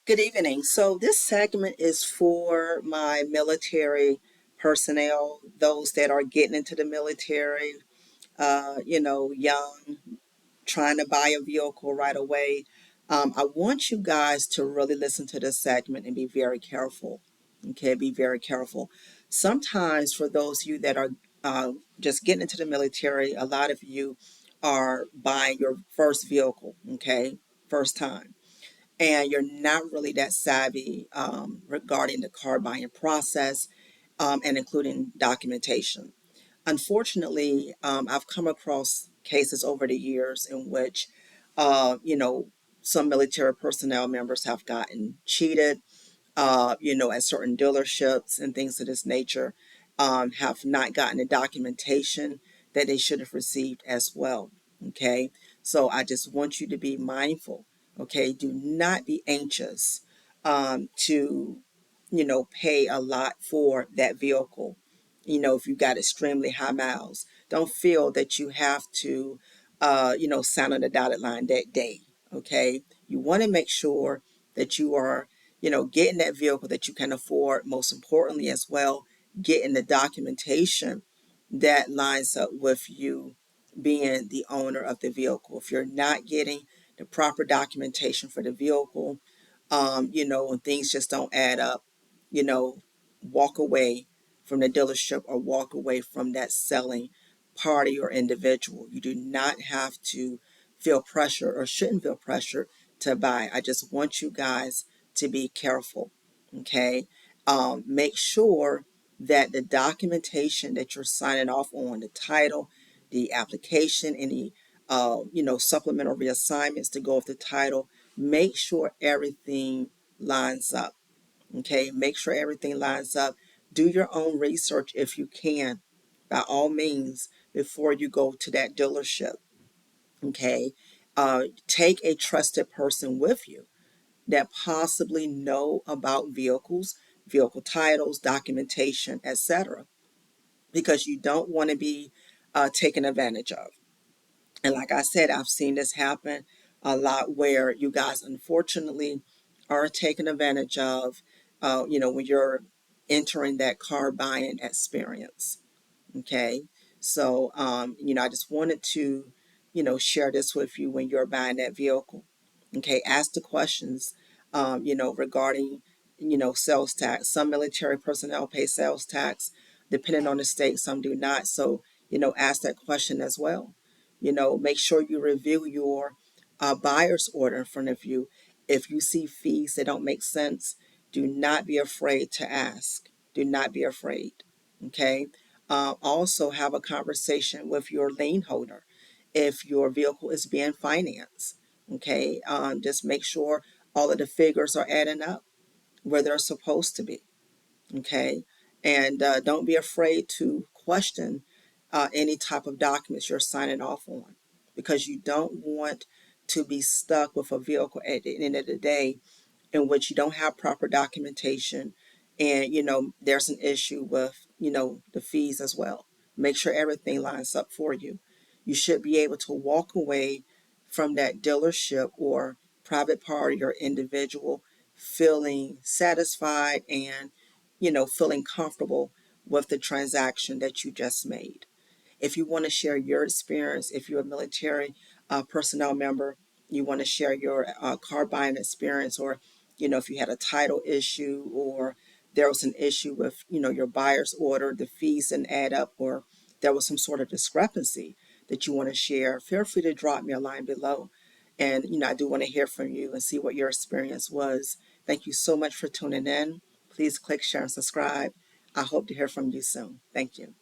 Good evening. So, this segment is for my military personnel, those that are getting into the military, young, trying to buy a vehicle right away. I want you guys to really listen to this segment and be very careful. Okay, be very careful. Sometimes, for those of you that are just getting into the military, a lot of you are buying your first vehicle, okay, first time, and you're not really that savvy regarding the car buying process and including documentation. Unfortunately, I've come across cases over the years in which, uh, you know, some military personnel members have gotten cheated, at certain dealerships and things of this nature, have not gotten the documentation that they should have received as well. Okay, so I just want you to be mindful. Okay, do not be anxious to, pay a lot for that vehicle. If you got extremely high miles, don't feel that you have to, sign on the dotted line that day. Okay, you want to make sure that you are getting that vehicle that you can afford, most importantly, as well, getting the documentation that lines up with you being the owner of the vehicle. If you're not getting the proper documentation for the vehicle, and things just don't add up, you know, walk away from the dealership or walk away from that selling party or individual. You do not have to feel pressure or shouldn't feel pressure to buy. I just want you guys to be careful. Okay. Make sure that the documentation that you're signing off on, the title, the application, any supplemental reassignments to go with the title, make sure everything lines up. Okay, make sure everything lines up. Do your own research if you can, by all means, before you go to that dealership. Okay, take a trusted person with you that possibly know about vehicles, vehicle titles, documentation, etc., because you don't want to be taken advantage of. And like I said, I've seen this happen a lot where you guys unfortunately are taken advantage of, when you're entering that car buying experience. Okay. So, I just wanted to, share this with you when you're buying that vehicle. Okay. Ask the questions, regarding, sales tax. Some military personnel pay sales tax, depending on the state, some do not. So, ask that question as well. Make sure you review your buyer's order in front of you. If you see fees that don't make sense, do not be afraid to ask. Do not be afraid. Okay. Also, have a conversation with your lien holder if your vehicle is being financed. Okay. Just make sure all of the figures are adding up where they're supposed to be. Okay. And don't be afraid to question any type of documents you're signing off on, because you don't want to be stuck with a vehicle at the end of the day in which you don't have proper documentation, and there's an issue with the fees as well. Make sure everything lines up for you. You should be able to walk away from that dealership or private party or individual feeling satisfied and feeling comfortable with the transaction that you just made. If you want to share your experience, if you're a military personnel member, you want to share your car buying experience, or if you had a title issue, or there was an issue with your buyer's order, the fees didn't add up, or there was some sort of discrepancy that you want to share, feel free to drop me a line below. And I do want to hear from you and see what your experience was. Thank you so much for tuning in. Please click, share, and subscribe. I hope to hear from you soon. Thank you.